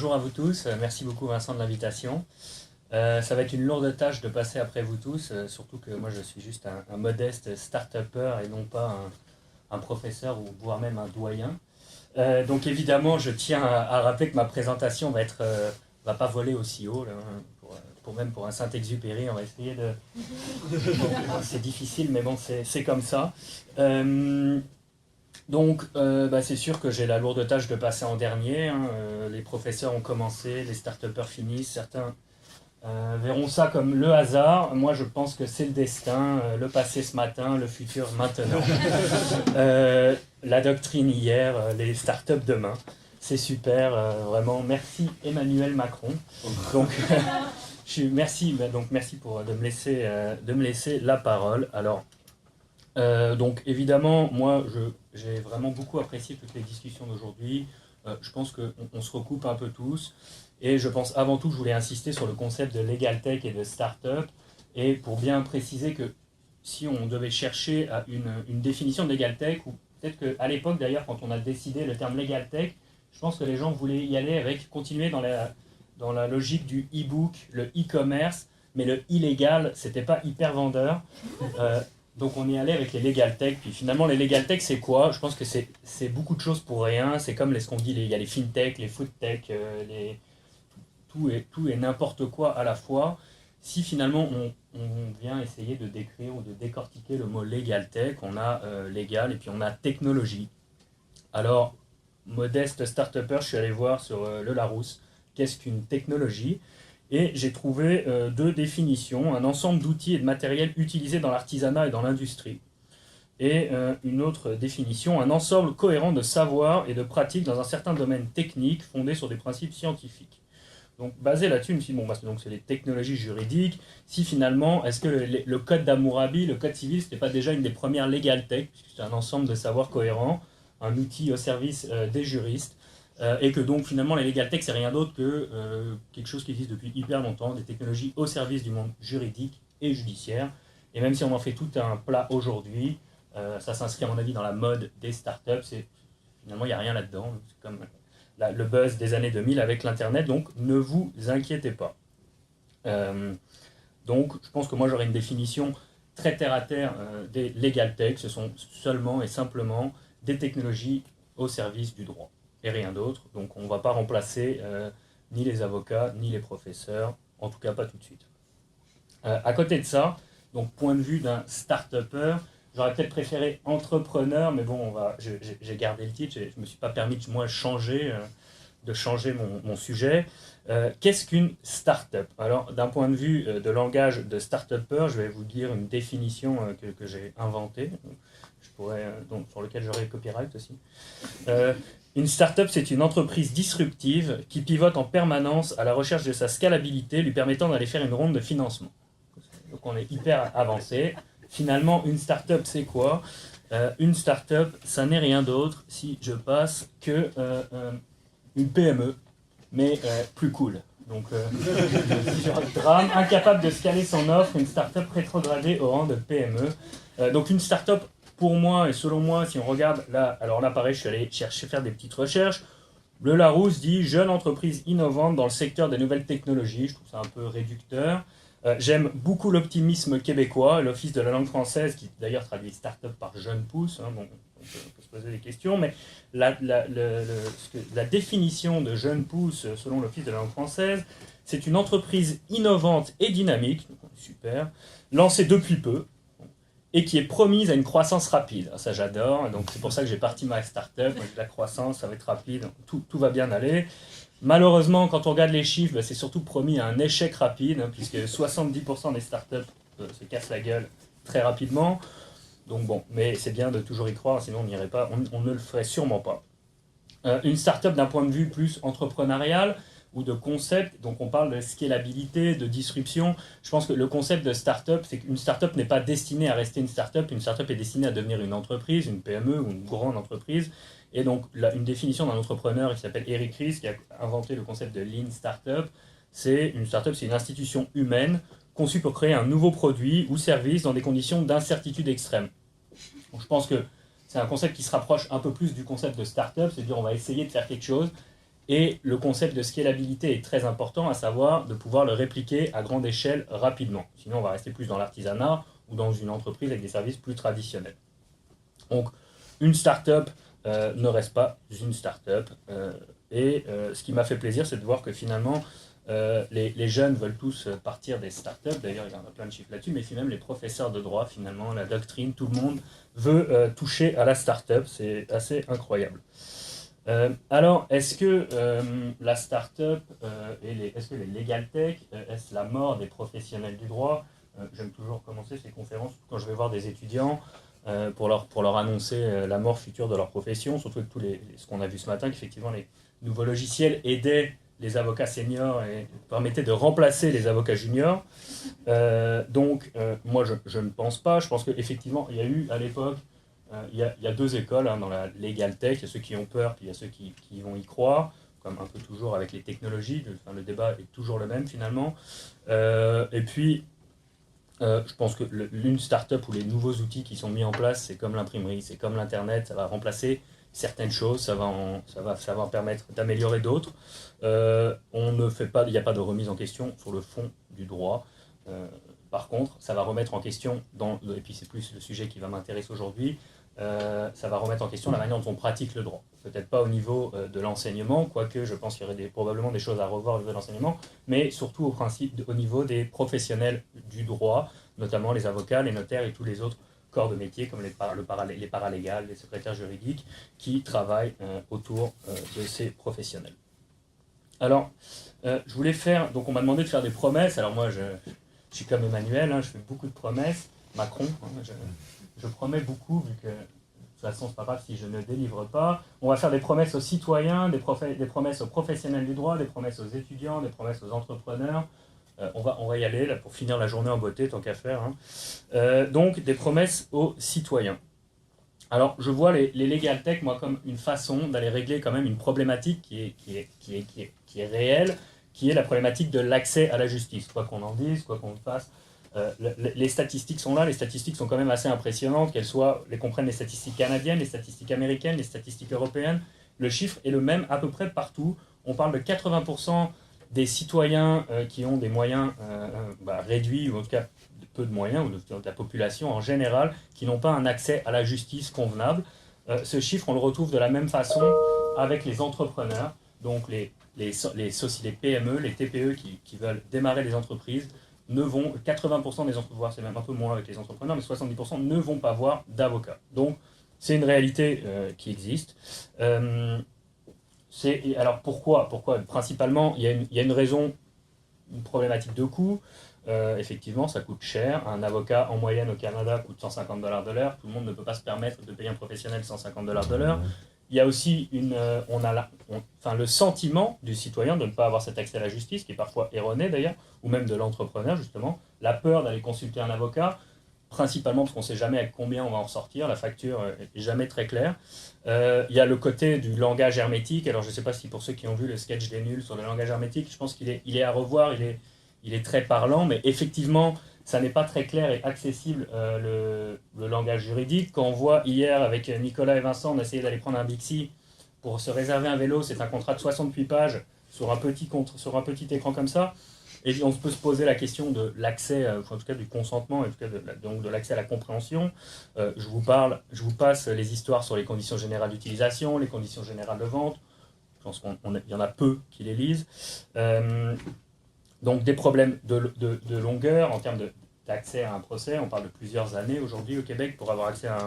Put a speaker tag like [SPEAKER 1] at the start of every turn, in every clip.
[SPEAKER 1] bonjour à vous tous, merci beaucoup Vincent de l'invitation. Ça va être une lourde tâche de passer après vous tous, surtout que moi je suis juste un modeste start-upper et non pas un professeur ou voire même un doyen. Donc évidemment je tiens à rappeler que ma présentation va pas voler aussi haut, là, hein, même pour un Saint-Exupéry, on va essayer de... c'est difficile mais bon c'est comme ça. Donc, c'est sûr que j'ai la lourde tâche de passer en dernier. Hein. Les professeurs ont commencé, les start-upers finissent. Certains verront ça comme le hasard. Moi, je pense que c'est le destin. Le passé ce matin, le futur maintenant. La doctrine hier, les start-up demain. C'est super, vraiment. Merci Emmanuel Macron. Donc, merci de me laisser la parole. Alors, donc évidemment, moi j'ai vraiment beaucoup apprécié toutes les discussions d'aujourd'hui. Je pense qu'on se recoupe un peu tous. Et je pense avant tout que je voulais insister sur le concept de Legal Tech et de Startup. Et pour bien préciser que si on devait chercher à une définition de Legal Tech, ou peut-être qu'à l'époque d'ailleurs, quand on a décidé le terme Legal Tech, je pense que les gens voulaient y aller continuer dans la logique du e-book, le e-commerce, mais le illégal, c'était pas hyper vendeur. Donc on est allé avec les legal tech, puis finalement les legal tech c'est quoi? Je pense que c'est beaucoup de choses pour rien, c'est comme ce qu'on dit, il y a les fintech, les foodtech, tout et n'importe quoi à la fois. Si finalement on vient essayer de décrire ou de décortiquer le mot legal tech, on a légal et puis on a technologie. Alors, modeste start-upper, je suis allé voir sur le Larousse, qu'est-ce qu'une technologie? Et j'ai trouvé deux définitions, un ensemble d'outils et de matériel utilisés dans l'artisanat et dans l'industrie. Et une autre définition, un ensemble cohérent de savoirs et de pratiques dans un certain domaine technique fondé sur des principes scientifiques. Donc basé là-dessus, je me suis dit, donc c'est les technologies juridiques. Si finalement, est-ce que le code d'Hammurabi, le code civil, c'était pas déjà une des premières legal tech, puisque c'est un ensemble de savoirs cohérents, un outil au service des juristes. Et que donc finalement les legal tech c'est rien d'autre que quelque chose qui existe depuis hyper longtemps, des technologies au service du monde juridique et judiciaire. Et même si on en fait tout un plat aujourd'hui, ça s'inscrit à mon avis dans la mode des startups. Finalement il n'y a rien là-dedans. C'est comme le buzz des années 2000 avec l'internet, donc ne vous inquiétez pas. Donc je pense que moi j'aurais une définition très terre à terre des legal tech. Ce sont seulement et simplement des technologies au service du droit et rien d'autre. Donc on ne va pas remplacer ni les avocats, ni les professeurs, en tout cas pas tout de suite. À côté de ça, donc point de vue d'un start-upper, j'aurais peut-être préféré entrepreneur, mais bon, j'ai gardé le titre, je ne me suis pas permis de moi changer mon sujet. Qu'est-ce qu'une start-up? Alors d'un point de vue de langage de start-upper, je vais vous dire une définition que j'ai inventée, donc, sur lequel j'aurai le copyright aussi. Une start-up, c'est une entreprise disruptive qui pivote en permanence à la recherche de sa scalabilité, lui permettant d'aller faire une ronde de financement. Donc on est hyper avancé. Finalement, une start-up, c'est quoi? Une start-up, ça n'est rien d'autre, si je passe, que une PME, mais plus cool. Donc, drame, incapable de scaler son offre, une start-up rétrogradée au rang de PME. Donc une start-up, pour moi et selon moi, si on regarde là, alors là pareil, je suis allé faire des petites recherches. Le Larousse dit jeune entreprise innovante dans le secteur des nouvelles technologies. Je trouve ça un peu réducteur. J'aime beaucoup l'optimisme québécois, l'Office de la langue française, qui d'ailleurs traduit start-up par jeune pousse. Hein, bon, on peut se poser des questions, mais la définition de jeune pousse, selon l'Office de la langue française, c'est une entreprise innovante et dynamique, super, lancée depuis peu, et qui est promise à une croissance rapide. Ça, j'adore. Donc, c'est pour ça que j'ai parti ma start-up. La croissance, ça va être rapide. Tout va bien aller. Malheureusement, quand on regarde les chiffres, c'est surtout promis à un échec rapide, hein, puisque 70% des startups se cassent la gueule très rapidement. Donc bon, mais c'est bien de toujours y croire, sinon on n'irait pas, on ne le ferait sûrement pas. Une startup d'un point de vue plus entrepreneurial, ou de concept, donc on parle de scalabilité, de disruption. Je pense que le concept de start-up, c'est qu'une start-up n'est pas destinée à rester une start-up est destinée à devenir une entreprise, une PME ou une grande entreprise. Et donc une définition d'un entrepreneur qui s'appelle Eric Ries, qui a inventé le concept de Lean Startup, c'est une institution humaine conçue pour créer un nouveau produit ou service dans des conditions d'incertitude extrême. Donc je pense que c'est un concept qui se rapproche un peu plus du concept de start-up, c'est-à-dire on va essayer de faire quelque chose. Et le concept de scalabilité est très important, à savoir de pouvoir le répliquer à grande échelle rapidement. Sinon, on va rester plus dans l'artisanat ou dans une entreprise avec des services plus traditionnels. Donc, une start-up ne reste pas une start-up. Ce qui m'a fait plaisir, c'est de voir que finalement, les jeunes veulent tous partir des startups. D'ailleurs, il y en a plein de chiffres là-dessus, mais même les professeurs de droit, finalement, la doctrine, tout le monde veut toucher à la start-up. C'est assez incroyable. Alors, est-ce que la start-up est-ce que les legal tech, est-ce la mort des professionnels du droit? J'aime toujours commencer ces conférences quand je vais voir des étudiants pour leur annoncer la mort future de leur profession, surtout avec ce qu'on a vu ce matin, qu'effectivement les nouveaux logiciels aidaient les avocats seniors et permettaient de remplacer les avocats juniors. Moi, je ne pense pas. Je pense qu'effectivement, il y a eu à l'époque, il y a deux écoles dans la legal tech. Il y a ceux qui ont peur, puis il y a ceux qui vont y croire, comme un peu toujours avec les technologies. Le débat est toujours le même finalement. Je pense que l'une start-up ou les nouveaux outils qui sont mis en place, c'est comme l'imprimerie, c'est comme l'Internet, ça va remplacer certaines choses, ça va permettre d'améliorer d'autres. Il n'y a pas de remise en question sur le fond du droit. Par contre, ça va remettre en question, et puis c'est plus le sujet qui va m'intéresser aujourd'hui, ça va remettre en question la manière dont on pratique le droit. Peut-être pas au niveau de l'enseignement, quoique je pense qu'il y aurait probablement des choses à revoir au niveau de l'enseignement, mais surtout au niveau des professionnels du droit, notamment les avocats, les notaires et tous les autres corps de métier, comme les paralégales, les secrétaires juridiques, qui travaillent autour de ces professionnels. Alors, je voulais donc on m'a demandé de faire des promesses. Alors moi, je suis comme Emmanuel, je fais beaucoup de promesses. Macron, je promets beaucoup, vu que de toute façon, c'est pas grave si je ne délivre pas. On va faire des promesses aux citoyens, des promesses aux professionnels du droit, des promesses aux étudiants, des promesses aux entrepreneurs. On va y aller là, pour finir la journée en beauté, tant qu'à faire. Donc, des promesses aux citoyens. Alors, je vois les legal tech, moi, comme une façon d'aller régler quand même une problématique qui est réelle, qui est la problématique de l'accès à la justice. Quoi qu'on en dise, quoi qu'on fasse, les statistiques sont là, les statistiques sont quand même assez impressionnantes, qu'elles comprennent les statistiques canadiennes, les statistiques américaines, les statistiques européennes. Le chiffre est le même à peu près partout. On parle de 80% des citoyens qui ont des moyens réduits, ou en tout cas peu de moyens, ou de la population en général, qui n'ont pas un accès à la justice convenable. Ce chiffre, on le retrouve de la même façon avec les entrepreneurs, donc les PME, les TPE qui veulent démarrer des entreprises, 80% des entrepreneurs, c'est même un peu moins avec les entrepreneurs, mais 70% ne vont pas voir d'avocat. Donc, c'est une réalité qui existe. Alors, pourquoi Principalement, il y a une raison, une problématique de coût. Effectivement, ça coûte cher. Un avocat, en moyenne, au Canada, coûte $150 de l'heure. Tout le monde ne peut pas se permettre de payer un professionnel $150 de l'heure. Il y a aussi le sentiment du citoyen de ne pas avoir cet accès à la justice, qui est parfois erroné d'ailleurs, ou même de l'entrepreneur justement, la peur d'aller consulter un avocat, principalement parce qu'on ne sait jamais avec combien on va en sortir, la facture n'est jamais très claire. Il y a le côté du langage hermétique. Alors je ne sais pas si pour ceux qui ont vu le sketch des nuls sur le langage hermétique, je pense qu'il est à revoir, il est très parlant, mais effectivement, ça n'est pas très clair et accessible le langage juridique. Quand on voit hier avec Nicolas et Vincent, on a essayé d'aller prendre un Bixi pour se réserver un vélo, c'est un contrat de 68 pages sur un petit écran comme ça. Et on peut se poser la question de l'accès, en tout cas du consentement, en tout cas de l'accès à la compréhension. Je vous passe les histoires sur les conditions générales d'utilisation, les conditions générales de vente. Je pense qu'il y en a peu qui les lisent. Donc des problèmes de longueur en termes d'accès à un procès. On parle de plusieurs années aujourd'hui au Québec pour avoir accès à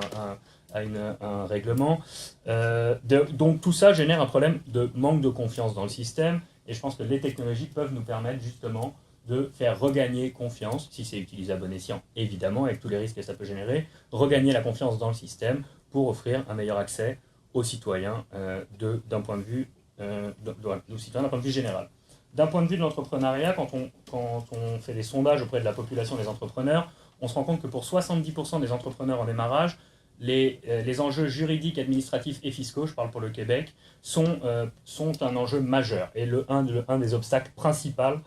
[SPEAKER 1] un règlement. Donc tout ça génère un problème de manque de confiance dans le système. Et je pense que les technologies peuvent nous permettre justement de faire regagner confiance, si c'est utilisé à bon escient, évidemment, avec tous les risques que ça peut générer, regagner la confiance dans le système pour offrir un meilleur accès aux citoyens d'un point de vue général. D'un point de vue de l'entrepreneuriat, quand on fait des sondages auprès de la population des entrepreneurs, on se rend compte que pour 70% des entrepreneurs en démarrage, les enjeux juridiques, administratifs et fiscaux, je parle pour le Québec, sont un enjeu majeur et un des obstacles principaux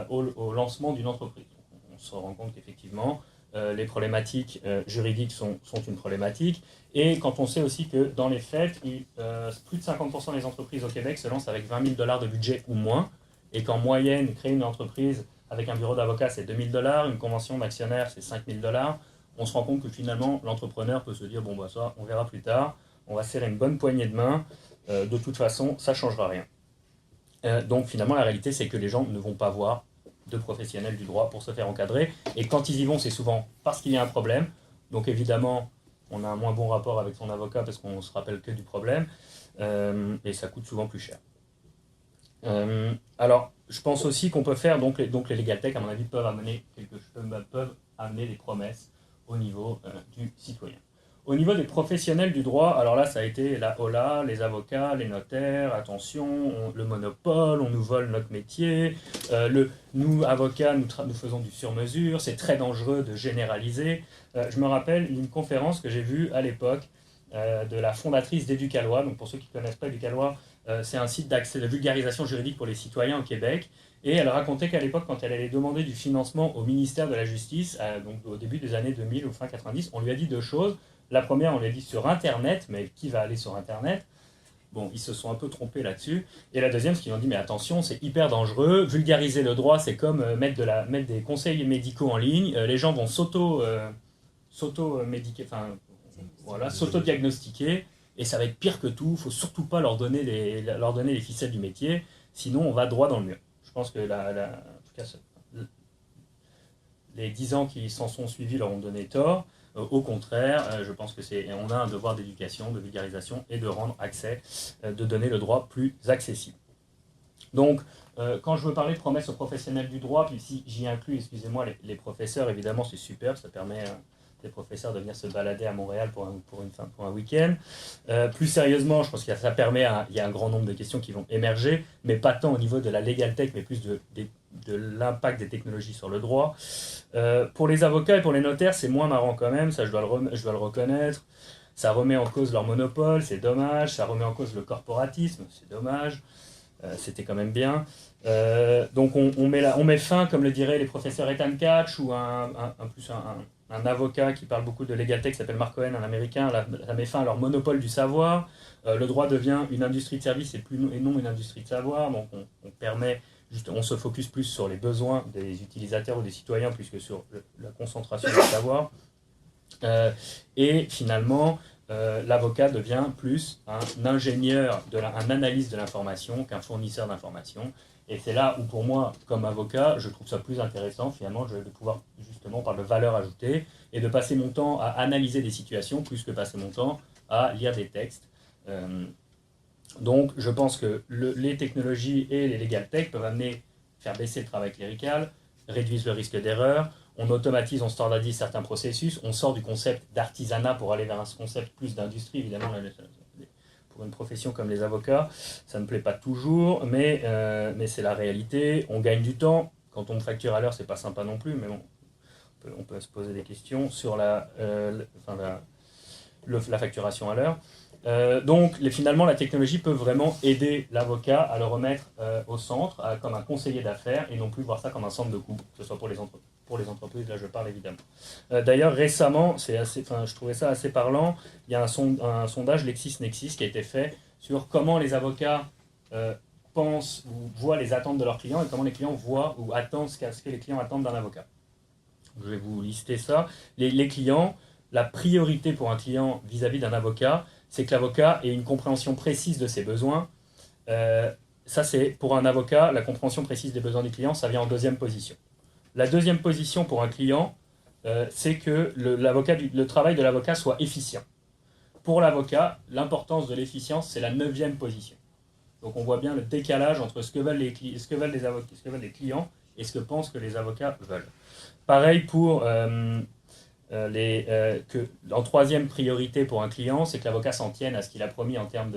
[SPEAKER 1] au lancement d'une entreprise. On se rend compte qu'effectivement, les problématiques juridiques sont une problématique. Et quand on sait aussi que dans les faits, plus de 50% des entreprises au Québec se lancent avec 20 000 $ de budget ou moins, et qu'en moyenne, créer une entreprise avec un bureau d'avocat, c'est 2 000 $, une convention d'actionnaire, c'est 5 000 $, on se rend compte que finalement, l'entrepreneur peut se dire, bon, bah ça, on verra plus tard, on va serrer une bonne poignée de main, de toute façon, ça ne changera rien. Donc finalement, la réalité, c'est que les gens ne vont pas voir de professionnels du droit pour se faire encadrer. Et quand ils y vont, c'est souvent parce qu'il y a un problème. Donc évidemment, on a un moins bon rapport avec son avocat parce qu'on ne se rappelle que du problème. Et ça coûte souvent plus cher. Alors, je pense aussi qu'on peut faire, donc les legal tech, à mon avis, peuvent amener des promesses au niveau du citoyen. Au niveau des professionnels du droit, alors là, ça a été la hola, les avocats, les notaires, attention, le monopole, on nous vole notre métier, nous, avocats, nous faisons du sur-mesure, c'est très dangereux de généraliser. Je me rappelle d'une conférence que j'ai vue à l'époque de la fondatrice d'Éducalois. Donc pour ceux qui ne connaissent pas Éducalois, c'est un site d'accès de vulgarisation juridique pour les citoyens au Québec. Et elle racontait qu'à l'époque, quand elle allait demander du financement au ministère de la Justice, donc au début des années 2000 ou fin 90, on lui a dit deux choses. La première, on lui a dit sur Internet, mais qui va aller sur Internet? Bon, ils se sont un peu trompés là-dessus. Et la deuxième, ce qu'ils ont dit, mais attention, c'est hyper dangereux. Vulgariser le droit, c'est comme mettre des conseils médicaux en ligne. Les gens vont s'auto-diagnostiquer. Et ça va être pire que tout. Il ne faut surtout pas leur donner les ficelles du métier. Sinon, on va droit dans le mur. Je pense que en tout cas, les 10 ans qui s'en sont suivis leur ont donné tort. Au contraire, je pense on a un devoir d'éducation, de vulgarisation et de rendre de donner le droit plus accessible. Donc, quand je veux parler de promesses aux professionnels du droit, puis si j'y inclus, excusez-moi, les professeurs, évidemment, c'est super, ça permet des professeurs de venir se balader à Montréal pour un week-end. Plus sérieusement, je pense que il y a un grand nombre de questions qui vont émerger, mais pas tant au niveau de la legal tech, mais plus de l'impact des technologies sur le droit. Pour les avocats et pour les notaires, c'est moins marrant quand même, ça je dois le reconnaître. Ça remet en cause leur monopole, c'est dommage. Ça remet en cause le corporatisme, c'est dommage. C'était quand même bien. Donc on met fin, comme le diraient les professeurs Ethan Katch ou un avocat qui parle beaucoup de legal tech qui s'appelle Mark Cohen, un américain, ça met fin à leur monopole du savoir. Le droit devient une industrie de service et non une industrie de savoir. Donc on se focus plus sur les besoins des utilisateurs ou des citoyens plus que sur la concentration du savoir. Et finalement, l'avocat devient plus un ingénieur, un analyste de l'information qu'un fournisseur d'informations. Et c'est là où, pour moi, comme avocat, je trouve ça plus intéressant, finalement, de pouvoir, justement, parler de valeur ajoutée et de passer mon temps à analyser des situations plus que passer mon temps à lire des textes. Donc, je pense que les technologies et les legal tech peuvent faire baisser le travail clérical, réduisent le risque d'erreur, on automatise, on standardise certains processus, on sort du concept d'artisanat pour aller vers un concept plus d'industrie, évidemment. Pour une profession comme les avocats, ça ne me plaît pas toujours, mais c'est la réalité. On gagne du temps. Quand on facture à l'heure, c'est pas sympa non plus, mais bon, on peut se poser des questions sur la facturation à l'heure. Donc, finalement, la technologie peut vraiment aider l'avocat à le remettre au centre, comme un conseiller d'affaires, et non plus voir ça comme un centre de coût, que ce soit pour les entreprises, là je parle évidemment. D'ailleurs, récemment, je trouvais ça assez parlant, il y a un sondage LexisNexis qui a été fait sur comment les avocats pensent ou voient les attentes de leurs clients et comment les clients voient ou attendent ce que les clients attendent d'un avocat. Je vais vous lister ça. Les clients, la priorité pour un client vis-à-vis d'un avocat, c'est que l'avocat ait une compréhension précise de ses besoins. Ça, c'est pour un avocat, la compréhension précise des besoins du client, ça vient en deuxième position. La deuxième position pour un client, c'est que le travail de l'avocat soit efficient. Pour l'avocat, l'importance de l'efficience, c'est la 9e position. Donc on voit bien le décalage entre ce que veulent les clients et ce que pensent que les avocats veulent. Pareil pour en 3e priorité pour un client, c'est que l'avocat s'en tienne à ce qu'il a promis en termes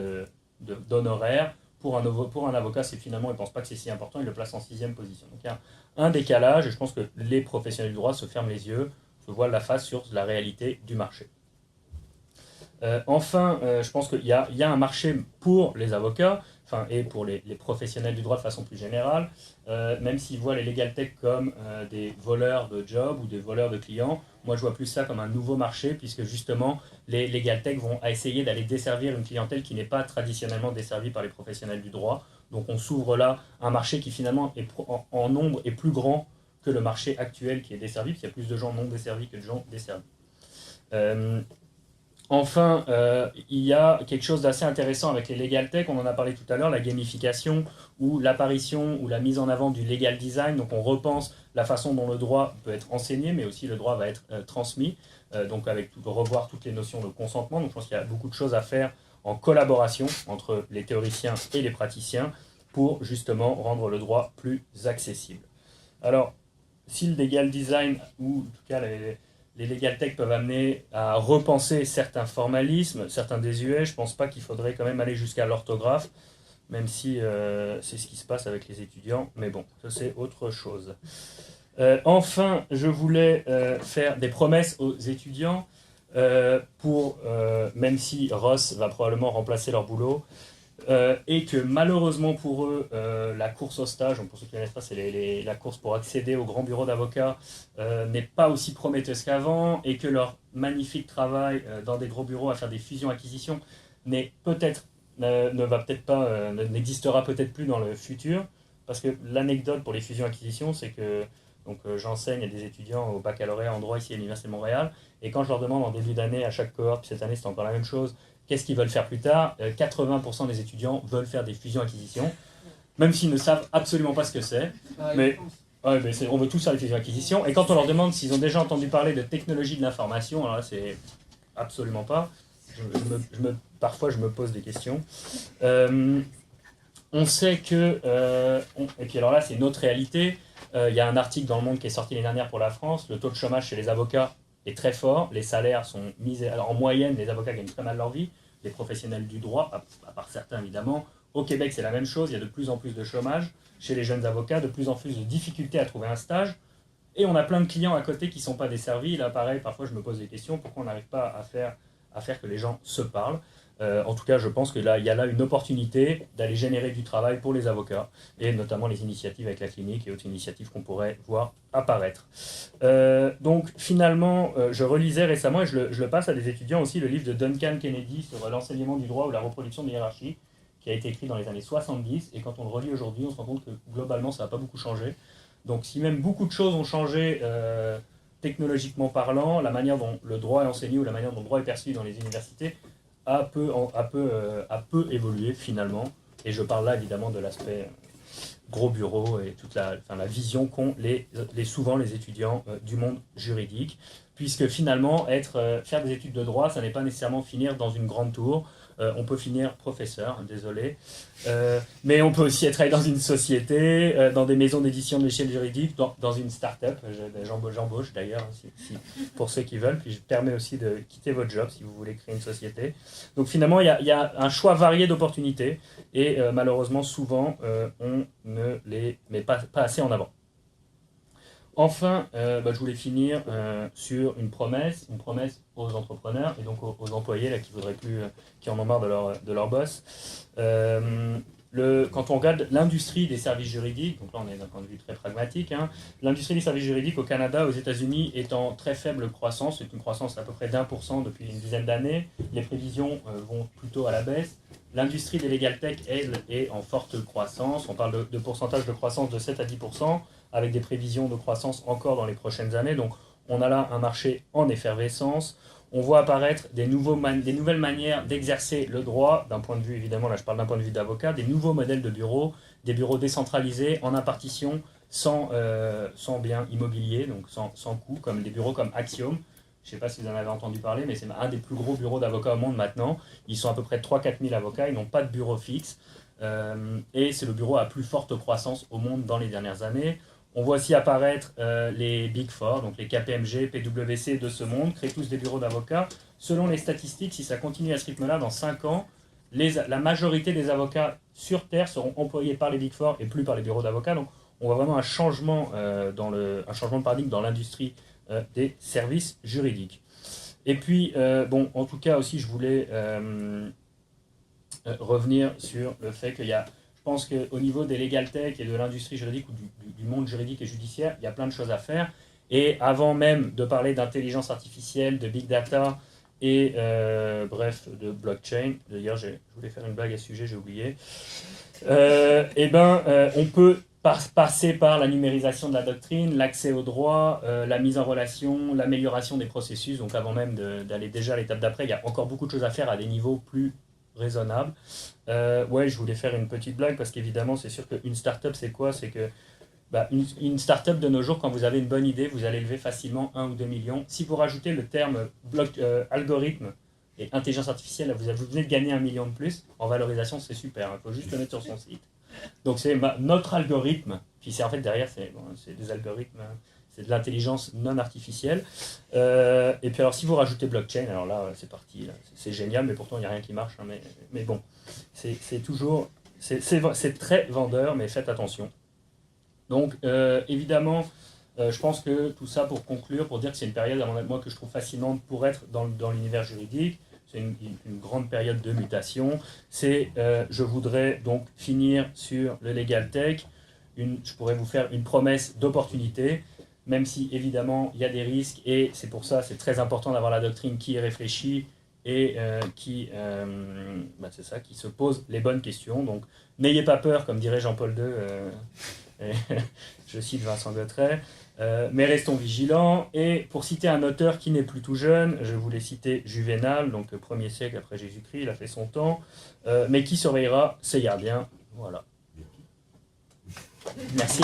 [SPEAKER 1] d'honoraires. Pour un avocat, finalement, il ne pense pas que c'est si important, il le place en 6e position. Donc il y a un décalage, et je pense que les professionnels du droit se ferment les yeux, se voilent la face sur la réalité du marché. Enfin, je pense qu'il y a un marché pour les avocats, et pour les professionnels du droit de façon plus générale, même s'ils voient les legal tech comme des voleurs de jobs ou des voleurs de clients, moi je vois plus ça comme un nouveau marché, puisque justement les legal tech vont essayer d'aller desservir une clientèle qui n'est pas traditionnellement desservie par les professionnels du droit. Donc on s'ouvre là un marché qui finalement en nombre est plus grand que le marché actuel qui est desservi, puisqu'il y a plus de gens non desservis que de gens desservis. Enfin, il y a quelque chose d'assez intéressant avec les legal tech, on en a parlé tout à l'heure, la gamification ou l'apparition ou la mise en avant du legal design. Donc on repense la façon dont le droit peut être enseigné, mais aussi le droit va être transmis, donc avec revoir toutes les notions de consentement. Donc je pense qu'il y a beaucoup de choses à faire en collaboration entre les théoriciens et les praticiens pour justement rendre le droit plus accessible. Alors, si le legal design, ou en tout cas les legal tech peuvent amener à repenser certains formalismes, certains désuets, je ne pense pas qu'il faudrait quand même aller jusqu'à l'orthographe, même si c'est ce qui se passe avec les étudiants, mais bon, ça c'est autre chose. Enfin, je voulais faire des promesses aux étudiants, même si Ross va probablement remplacer leur boulot, et que malheureusement pour eux, la course au stage, donc pour ceux qui ne connaissent pas, c'est la course pour accéder au grand bureau d'avocat, n'est pas aussi prometteuse qu'avant, et que leur magnifique travail dans des gros bureaux à faire des fusions-acquisitions n'existera peut-être plus dans le futur, parce que l'anecdote pour les fusions-acquisitions, c'est que j'enseigne à des étudiants au baccalauréat en droit ici à l'Université de Montréal, et quand je leur demande en début d'année à chaque cohorte, puis cette année c'est encore la même chose, qu'est-ce qu'ils veulent faire plus tard, 80% des étudiants veulent faire des fusions-acquisitions, même s'ils ne savent absolument pas ce que c'est. Mais on veut tous faire des fusions-acquisitions. Et quand on leur demande s'ils ont déjà entendu parler de technologie de l'information, alors là, c'est absolument pas. Parfois, je me pose des questions. On sait que... et puis alors là, c'est une autre réalité. Il y a un article dans Le Monde qui est sorti l'année dernière pour la France. Le taux de chômage chez les avocats est très fort, les salaires sont misés. Alors en moyenne, les avocats gagnent très mal leur vie, les professionnels du droit, à part certains évidemment. Au Québec, c'est la même chose, il y a de plus en plus de chômage chez les jeunes avocats, de plus en plus de difficultés à trouver un stage, et on a plein de clients à côté qui ne sont pas desservis. Là, pareil, parfois je me pose des questions, pourquoi on n'arrive pas à faire que les gens se parlent. En tout cas, je pense que là, il y a là une opportunité d'aller générer du travail pour les avocats, et notamment les initiatives avec la clinique et autres initiatives qu'on pourrait voir apparaître. Donc finalement, je relisais récemment, et je le passe à des étudiants aussi, le livre de Duncan Kennedy sur l'enseignement du droit ou la reproduction de hiérarchie, qui a été écrit dans les années 70, et quand on le relit aujourd'hui, on se rend compte que globalement, ça n'a pas beaucoup changé. Donc si même beaucoup de choses ont changé technologiquement parlant, la manière dont le droit est enseigné ou la manière dont le droit est perçu dans les universités a peu évolué finalement. Et je parle là évidemment de l'aspect gros bureau et toute la vision qu'ont souvent les étudiants du monde juridique. Puisque finalement, faire des études de droit, ça n'est pas nécessairement finir dans une grande tour. On peut finir professeur, désolé. Mais on peut aussi travailler dans une société, dans des maisons d'édition de l'échelle juridique, dans une start-up. J'embauche d'ailleurs, pour ceux qui veulent. Puis je permets aussi de quitter votre job si vous voulez créer une société. Donc finalement, il y a un choix varié d'opportunités. Et malheureusement, souvent, on ne les met pas assez en avant. Enfin, je voulais finir sur une promesse aux entrepreneurs et donc aux employés là, qui en ont marre de leur boss. Quand on regarde l'industrie des services juridiques, donc là on est d'un point de vue très pragmatique, l'industrie des services juridiques au Canada, aux États-Unis est en très faible croissance, c'est une croissance à peu près d'1% depuis une dizaine d'années. Les prévisions vont plutôt à la baisse. L'industrie des legal tech, elle, est en forte croissance. On parle de pourcentage de croissance de 7 à 10%, avec des prévisions de croissance encore dans les prochaines années. Donc on a là un marché en effervescence. On voit apparaître des nouvelles manières d'exercer le droit, d'un point de vue, évidemment, là je parle d'un point de vue d'avocat, des nouveaux modèles de bureaux, des bureaux décentralisés, en impartition, sans bien immobilier, donc sans coût, comme des bureaux comme Axiom. Je ne sais pas si vous en avez entendu parler, mais c'est un des plus gros bureaux d'avocats au monde maintenant. Ils sont à peu près 3-4 000 avocats, ils n'ont pas de bureau fixe. Et c'est le bureau à plus forte croissance au monde dans les dernières années. On voit aussi apparaître les Big Four, donc les KPMG, PwC de ce monde, créent tous des bureaux d'avocats. Selon les statistiques, si ça continue à ce rythme-là, dans 5 ans, la majorité des avocats sur Terre seront employés par les Big Four et plus par les bureaux d'avocats. Donc on voit vraiment un changement de paradigme dans l'industrie des services juridiques. Et puis, en tout cas aussi, je voulais revenir sur le fait qu'il y a, je pense qu'au niveau des legal tech et de l'industrie juridique ou du monde juridique et judiciaire, il y a plein de choses à faire. Et avant même de parler d'intelligence artificielle, de big data et bref, de blockchain, d'ailleurs je voulais faire une blague à ce sujet, j'ai oublié, on peut passer par la numérisation de la doctrine, l'accès au droit, la mise en relation, l'amélioration des processus. Donc avant même d'aller déjà à l'étape d'après, il y a encore beaucoup de choses à faire à des niveaux plus raisonnables. Ouais, je voulais faire une petite blague parce qu'évidemment, c'est sûr qu'une start-up, c'est quoi? C'est que une start-up de nos jours, quand vous avez une bonne idée, vous allez lever facilement 1 ou 2 millions. Si vous rajoutez le terme algorithme et intelligence artificielle, vous venez de gagner 1 million de plus. En valorisation, c'est super. Il faut juste le mettre sur son site. Donc c'est notre algorithme. Puis c'est en fait derrière, c'est des algorithmes, c'est de l'intelligence non artificielle. Et puis alors si vous rajoutez blockchain, alors là c'est parti. Là. C'est génial, mais pourtant il n'y a rien qui marche. Hein, mais bon, c'est toujours, c'est très vendeur, mais faites attention. Donc évidemment, je pense que tout ça pour conclure, pour dire que c'est une période à moi que je trouve fascinante pour être dans l'univers juridique. C'est une grande période de mutation. Je voudrais donc finir sur le legal tech. Je pourrais vous faire une promesse d'opportunité, même si évidemment il y a des risques et c'est pour ça c'est très important d'avoir la doctrine qui est réfléchie et qui se pose les bonnes questions. Donc n'ayez pas peur, comme dirait Jean-Paul II. Je cite Vincent Gautret. Mais restons vigilants. Et pour citer un auteur qui n'est plus tout jeune, je voulais citer Juvénal, donc 1er siècle après Jésus-Christ, il a fait son temps, mais qui surveillera ses gardiens. Voilà. Merci.